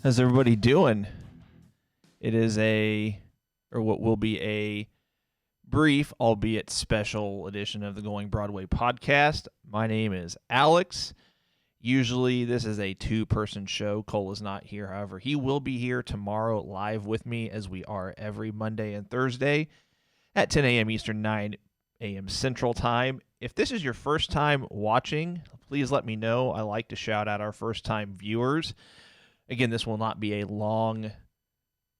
How's everybody doing? It is what will be a brief, albeit special edition of the Going Broadway podcast. My name is Alex. Usually this is a two-person show. Cole is not here. However, he will be here tomorrow live with me as we are every Monday and Thursday at 10 a.m. Eastern, 9 a.m. Central Time. If this is your first time watching, please let me know. I like to shout out our first-time viewers. Again, this will not be a long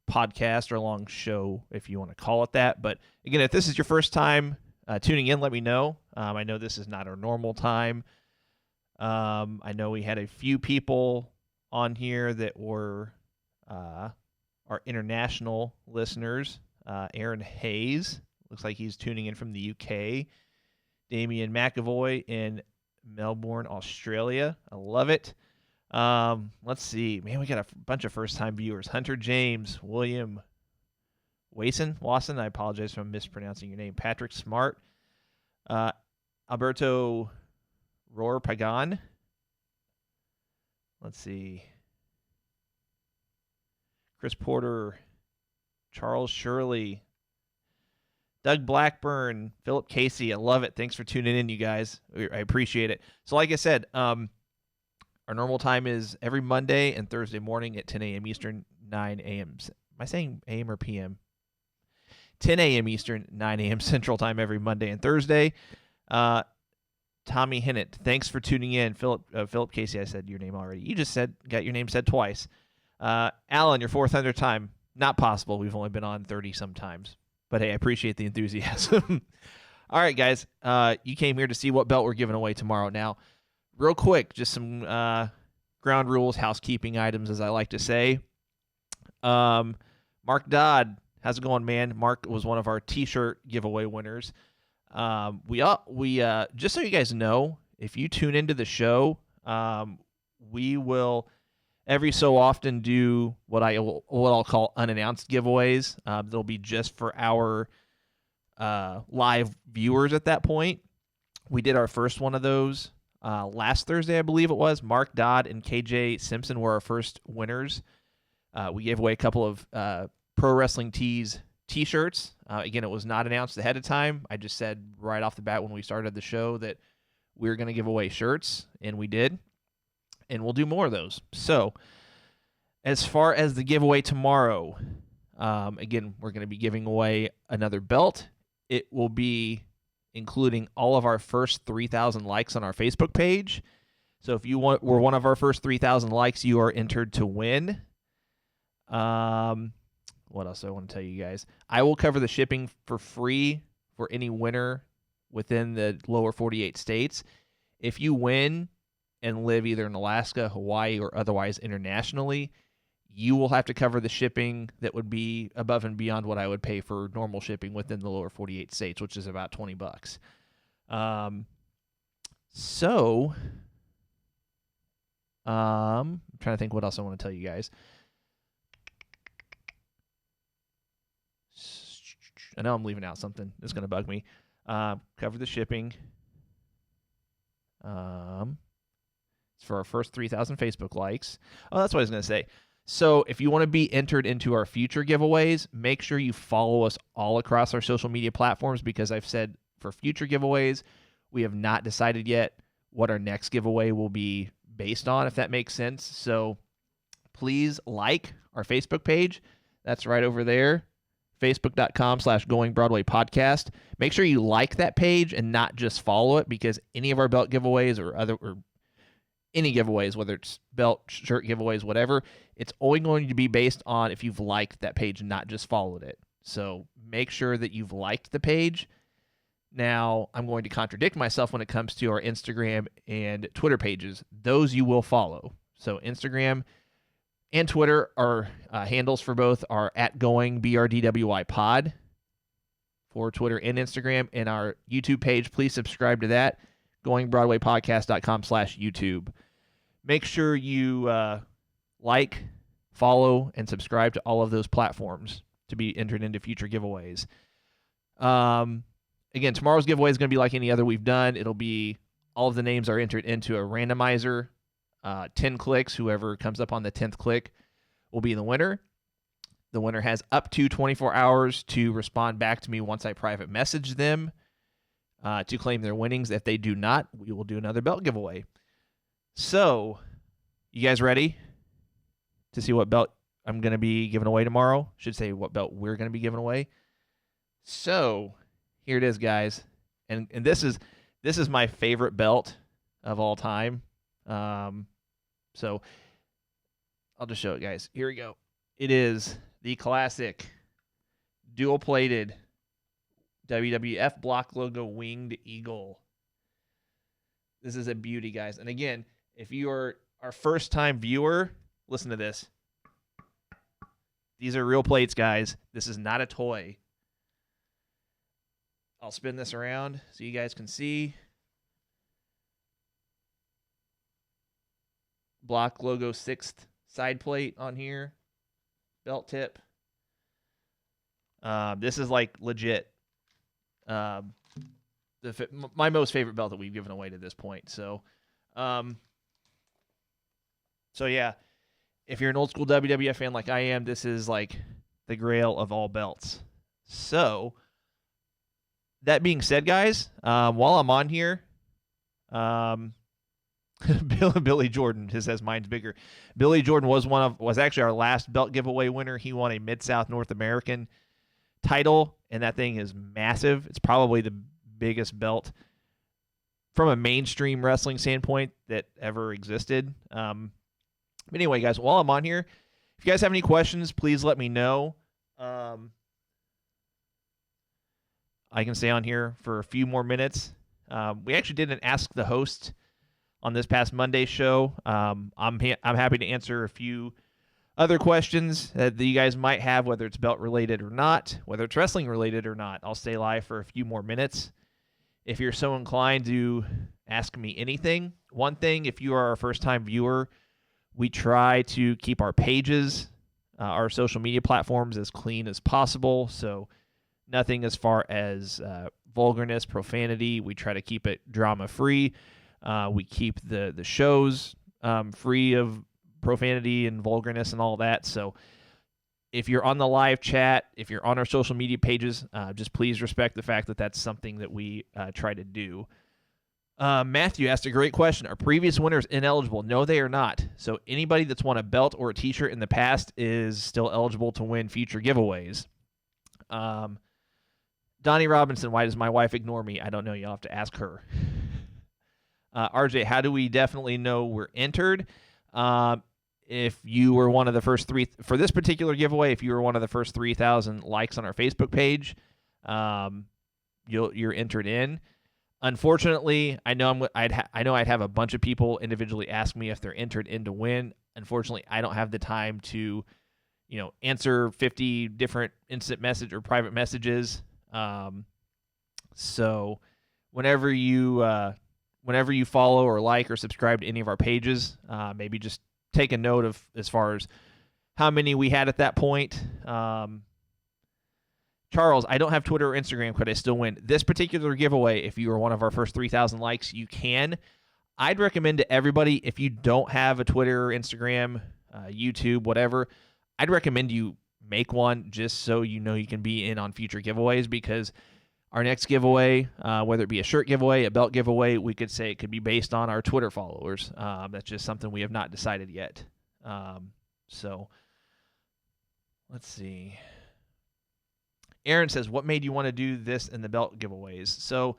podcast or a long show, if you want to call it that. But again, if this is your first time tuning in, let me know. I know this is not our normal time. I know we had a few people on here that were our international listeners. Aaron Hayes, looks like he's tuning in from the UK. Damien McAvoy in Melbourne, Australia. I love it. Let's see. Man, we got a bunch of first-time viewers. Hunter James, William Wasson. I apologize if I'm mispronouncing your name. Patrick Smart. Alberto Rohr-Pagan. Let's see. Chris Porter. Charles Shirley. Doug Blackburn. Philip Casey. I love it. Thanks for tuning in, you guys. I appreciate it. So like I said, our normal time is every Monday and Thursday morning at 10 a.m. Eastern, 9 a.m. Am I saying a.m. or p.m.? 10 a.m. Eastern, 9 a.m. Central Time every Monday and Thursday. Tommy Hennett, thanks for tuning in. Philip Casey, I said your name already. You just got your name said twice. Alan, your 400th time. Not possible. We've only been on 30 sometimes. But hey, I appreciate the enthusiasm. All right, guys. You came here to see what belt we're giving away tomorrow. Now, real quick, just some ground rules, housekeeping items, as I like to say. Mark Dodd, how's it going, man? Mark was one of our T-shirt giveaway winners. We just so you guys know, if you tune into the show, we will every so often do what I'll call unannounced giveaways. They'll be just for our live viewers at that point. We did our first one of those last Thursday, I believe it was. Mark Dodd and KJ Simpson were our first winners. We gave away a couple of Pro Wrestling Tees T-shirts. Again, it was not announced ahead of time. I just said right off the bat when we started the show that we were going to give away shirts, and we did. And we'll do more of those. So, as far as the giveaway tomorrow, again, we're going to be giving away another belt. It will be including all of our first 3,000 likes on our Facebook page. So if you were one of our first 3,000 likes, you are entered to win. What else do I want to tell you guys? I will cover the shipping for free for any winner within the lower 48 states. If you win and live either in Alaska, Hawaii, or otherwise internationally, you will have to cover the shipping that would be above and beyond what I would pay for normal shipping within the lower 48 states, which is about $20. I'm trying to think what else I want to tell you guys. I know I'm leaving out something. It's going to bug me. Cover the shipping. It's for our first 3,000 Facebook likes. Oh, that's what I was going to say. So if you want to be entered into our future giveaways, make sure you follow us all across our social media platforms, because I've said for future giveaways, we have not decided yet what our next giveaway will be based on, if that makes sense. So please like our Facebook page. That's right over there, facebook.com/Going Broadway Podcast. Make sure you like that page and not just follow it, because any of our belt giveaways or any giveaways, whether it's belt, shirt giveaways, whatever, it's only going to be based on if you've liked that page and not just followed it. So make sure that you've liked the page. Now, I'm going to contradict myself when it comes to our Instagram and Twitter pages. Those you will follow. So Instagram and Twitter, our handles for both are @Going BRDWI Pod for Twitter and Instagram. And our YouTube page, please subscribe to that. GoingBroadwayPodcast.com/YouTube. Make sure you like, follow, and subscribe to all of those platforms to be entered into future giveaways. Again, tomorrow's giveaway is going to be like any other we've done. It'll be all of the names are entered into a randomizer, 10 clicks. Whoever comes up on the 10th click will be the winner. The winner has up to 24 hours to respond back to me once I private message them to claim their winnings. If they do not, we will do another belt giveaway. So, you guys ready to see what belt I'm going to be giving away tomorrow? Should say what belt we're going to be giving away. So, here it is, guys. And this is my favorite belt of all time. So, I'll just show it, guys. Here we go. It is the classic dual-plated WWF block logo winged eagle. This is a beauty, guys. And again, if you are our first-time viewer, listen to this. These are real plates, guys. This is not a toy. I'll spin this around so you guys can see. Block logo 6th side plate on here. Belt tip. This is like legit. My most favorite belt that we've given away to this point. So yeah, if you're an old school WWF fan like I am, this is like the grail of all belts. So that being said, guys, while I'm on here, Billy Jordan says mine's bigger. Billy Jordan was actually our last belt giveaway winner. He won a Mid-South North American title, and that thing is massive. It's probably the biggest belt from a mainstream wrestling standpoint that ever existed. But anyway, guys, while I'm on here, if you guys have any questions, please let me know. I can stay on here for a few more minutes. We actually did an Ask the Host on this past Monday show. I'm happy to answer a few other questions that you guys might have, whether it's belt related or not, whether it's wrestling related or not. I'll stay live for a few more minutes. If you're so inclined to ask me anything, one thing, if you are our first time viewer, we try to keep our pages, our social media platforms as clean as possible. So nothing as far as vulgarness, profanity. We try to keep it drama free. We keep the shows free of profanity and vulgarness and all that. So if you're on the live chat, if you're on our social media pages, just please respect the fact that that's something that we try to do. Matthew asked a great question. Are previous winners ineligible? No, they are not. So anybody that's won a belt or a t-shirt in the past is still eligible to win future giveaways. Donnie Robinson, why does my wife ignore me? I don't know. You'll have to ask her. RJ, how do we definitely know we're entered? If you were one of the first three for this particular giveaway, if you were one of the first 3,000 likes on our Facebook page, you're entered in. Unfortunately, I know I'd have a bunch of people individually ask me if they're entered in to win. Unfortunately, I don't have the time to, answer 50 different instant message or private messages. So whenever you follow or like or subscribe to any of our pages, maybe just take a note of as far as how many we had at that point. Charles, I don't have Twitter or Instagram. Could I still win? This particular giveaway, if you are one of our first 3,000 likes, you can. I'd recommend to everybody, if you don't have a Twitter, Instagram, YouTube, whatever, I'd recommend you make one just so you know you can be in on future giveaways, because our next giveaway, whether it be a shirt giveaway, a belt giveaway, we could say it could be based on our Twitter followers. That's just something we have not decided yet. So let's see. Aaron says, what made you want to do this in the belt giveaways? So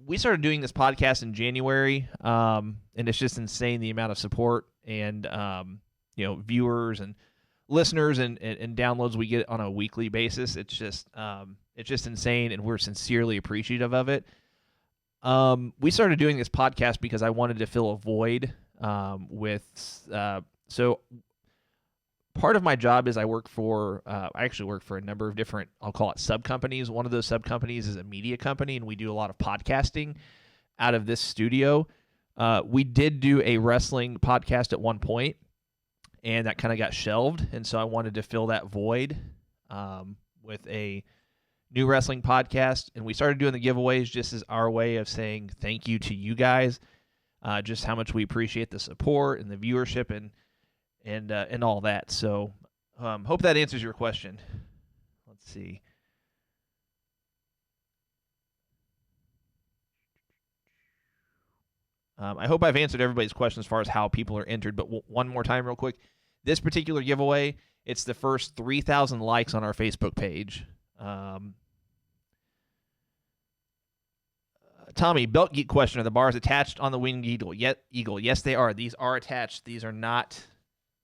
we started doing this podcast in January, and it's just insane the amount of support and viewers and listeners and downloads we get on a weekly basis. It's just insane, and we're sincerely appreciative of it. We started doing this podcast because I wanted to fill a void so part of my job is I actually work for a number of different, I'll call it sub companies. One of those sub companies is a media company, and we do a lot of podcasting out of this studio. We did do a wrestling podcast at one point, and that kind of got shelved. And so I wanted to fill that void with a new wrestling podcast. And we started doing the giveaways just as our way of saying thank you to you guys, just how much we appreciate the support and the viewership and all that. So hope that answers your question. Let's see. I hope I've answered everybody's question as far as how people are entered, but one more time real quick. This particular giveaway, it's the first 3,000 likes on our Facebook page. Tommy, Belt Geek question. Are the bars attached on the Winged Eagle? Eagle. Yes, they are. These are attached. These are not.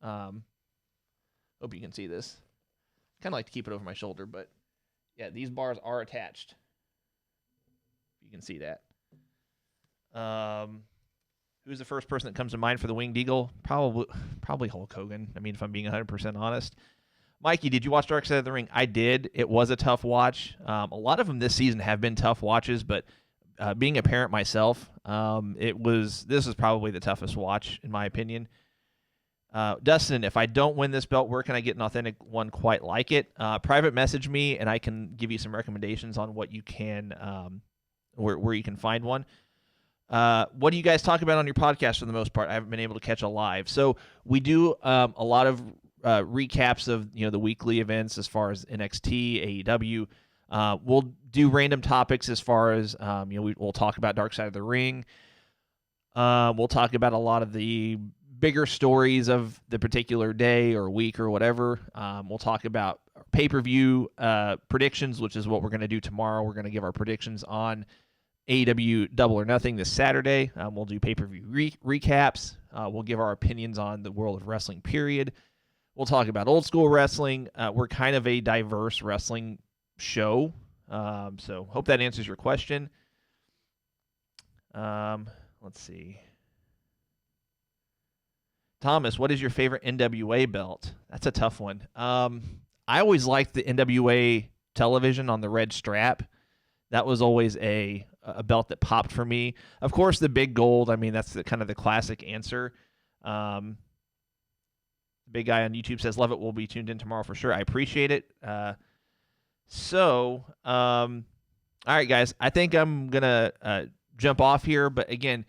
Hope you can see this. Kind of like to keep it over my shoulder, but yeah, these bars are attached. You can see that. Who's the first person that comes to mind for the Winged Eagle? Probably Hulk Hogan. I mean, if I'm being 100% honest. Mikey, did you watch Dark Side of the Ring? I did. It was a tough watch. A lot of them this season have been tough watches, but being a parent myself, this was probably the toughest watch in my opinion. Dustin, if I don't win this belt, where can I get an authentic one quite like it? Private message me, and I can give you some recommendations on what you can, where you can find one. What do you guys talk about on your podcast for the most part? I haven't been able to catch a live. So we do a lot of recaps of the weekly events as far as NXT, AEW. We'll do random topics as far as we'll talk about Dark Side of the Ring. We'll talk about a lot of the bigger stories of the particular day or week or whatever. We'll talk about pay-per-view predictions, which is what we're going to do tomorrow. We're going to give our predictions on AEW Double or Nothing this Saturday. We'll do pay-per-view recaps. We'll give our opinions on the world of wrestling, period. We'll talk about old school wrestling. We're kind of a diverse wrestling show. So hope that answers your question. Let's see. Thomas, what is your favorite NWA belt? That's a tough one. I always liked the NWA television on the red strap. That was always a belt that popped for me. Of course, the big gold. I mean, that's kind of the classic answer. Big guy on YouTube says, love it. We'll be tuned in tomorrow for sure. I appreciate it. All right, guys. I think I'm going to jump off here. But again,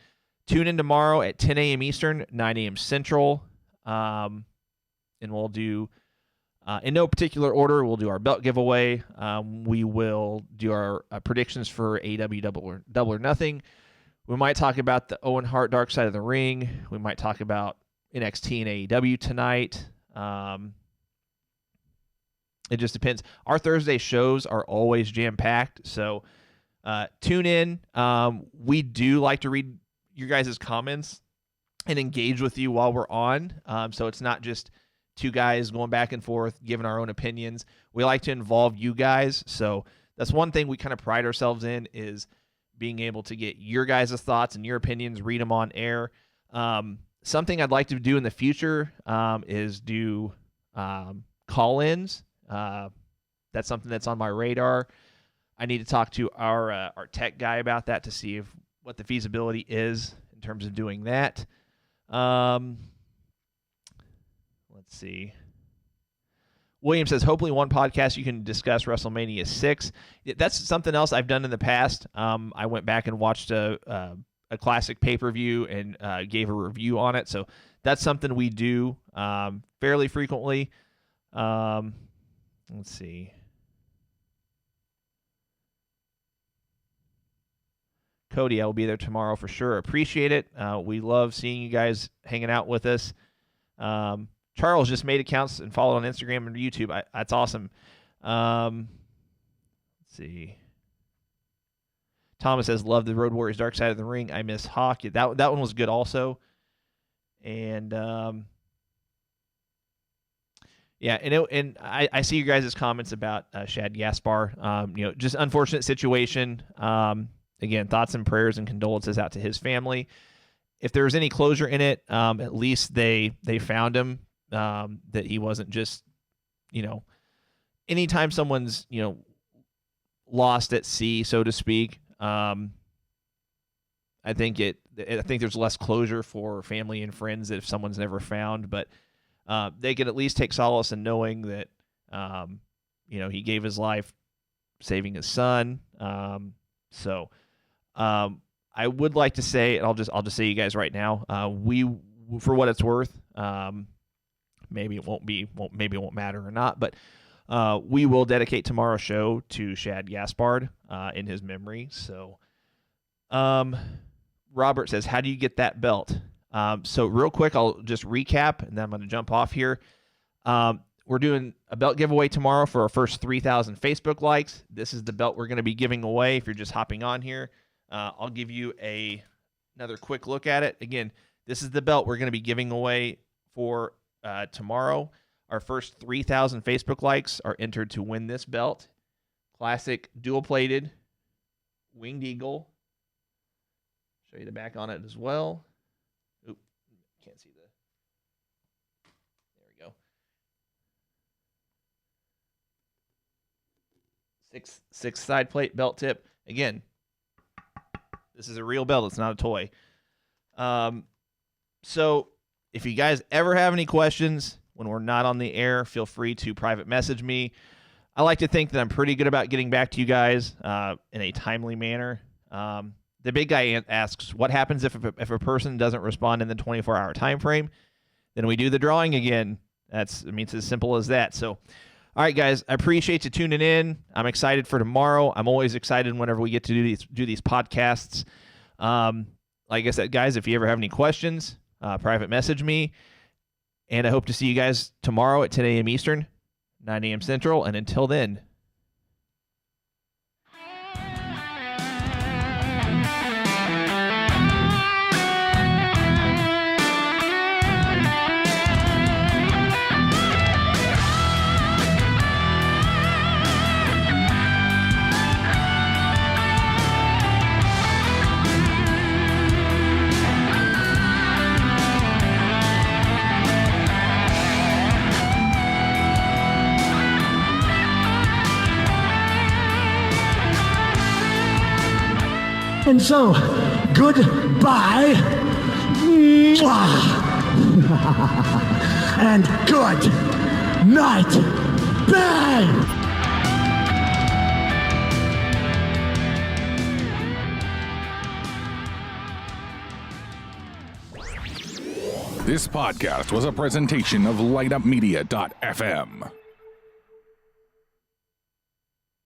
tune in tomorrow at 10 a.m. Eastern, 9 a.m. Central. And we'll do, in no particular order, we'll do our belt giveaway. We will do our predictions for AEW Double or Nothing. We might talk about the Owen Hart Dark Side of the Ring. We might talk about NXT and AEW tonight. It just depends. Our Thursday shows are always jam-packed, so tune in. We do like to read your guys' comments and engage with you while we're on, so it's not just two guys going back and forth, giving our own opinions. We like to involve you guys, so that's one thing we kind of pride ourselves in is being able to get your guys' thoughts and your opinions, read them on air. Something I'd like to do in the future is do call-ins. That's something that's on my radar. I need to talk to our tech guy about that to see what the feasibility is in terms of doing that. Let's see. William says, hopefully one podcast you can discuss WrestleMania 6. That's something else I've done in the past. I went back and watched a classic pay-per-view and gave a review on it. So that's something we do fairly frequently. Let's see. Cody, I will be there tomorrow for sure. Appreciate it. We love seeing you guys hanging out with us. Charles just made accounts and followed on Instagram and YouTube. That's awesome. Let's see. Thomas says, love the Road Warriors Dark Side of the Ring. I miss Hawk. That one was good also. And yeah, and I see you guys' comments about Shad Gaspar. Just unfortunate situation. Again, thoughts and prayers and condolences out to his family. If there was any closure in it, at least they found him. That he wasn't just, anytime someone's, lost at sea, so to speak. I think there's less closure for family and friends if someone's never found, but they can at least take solace in knowing that, he gave his life saving his son. So I would like to say, and I'll just say you guys right now, we, for what it's worth, Maybe it maybe it won't matter or not, but we will dedicate tomorrow's show to Shad Gaspard in his memory. So Robert says, how do you get that belt? So real quick, I'll just recap, and then I'm going to jump off here. We're doing a belt giveaway tomorrow for our first 3,000 Facebook likes. This is the belt we're going to be giving away if you're just hopping on here. I'll give you another quick look at it. Again, this is the belt we're going to be giving away for tomorrow. Our first 3,000 Facebook likes are entered to win this belt. Classic dual-plated Winged Eagle. Show you the back on it as well. Oop, can't see the... There we go. Six side plate belt tip. Again, this is a real belt. It's not a toy. So if you guys ever have any questions when we're not on the air, feel free to private message me. I like to think that I'm pretty good about getting back to you guys in a timely manner. The big guy asks, what happens if a person doesn't respond in the 24-hour time frame? Then we do the drawing again. It's as simple as that. So, all right, guys, I appreciate you tuning in. I'm excited for tomorrow. I'm always excited whenever we get to do these podcasts. Like I said, guys, if you ever have any questions, private message me. And I hope to see you guys tomorrow at 10 a.m. Eastern, 9 a.m. Central. And until then, And so, goodbye, and good night, bang! This podcast was a presentation of LightUpMedia.fm.